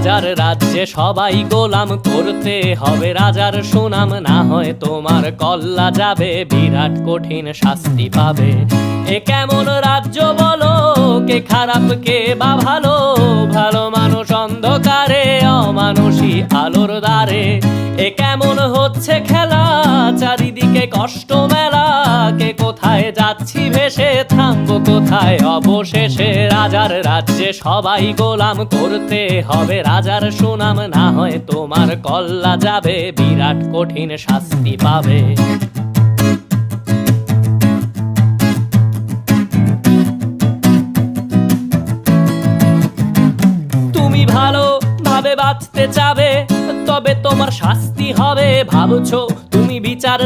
রাজার রাজ্যে সবাই গোলাম, করতে হবে রাজার সুনাম, না হয় তোমার কল্লা যাবে, বিরাট কঠিন শাস্তি পাবে। এ কেমন রাজ্য বলো, কে খারাপ কে বা ভালো, ভালো মানুষ অন্ধকারে, অমানুষী আলোর দ্বারে। এ কেমন হচ্ছে খেলা, চারিদিকে কষ্ট মেলা, কে কোথায় যাচ্ছি ভেসে, থামবো কোথায় অবশেষে। রাজার রাজ্যে সবাই গোলাম, করতে হবে রাজার সুনাম, না হয় তোমার কল্লা যাবে, বিরাট কঠিন শাস্তি পাবে। তুমি ভালো ভাবে বাঁচতে চাবে, তবে তোমার শাস্তি হবে। ভাবছো তুমি বিচার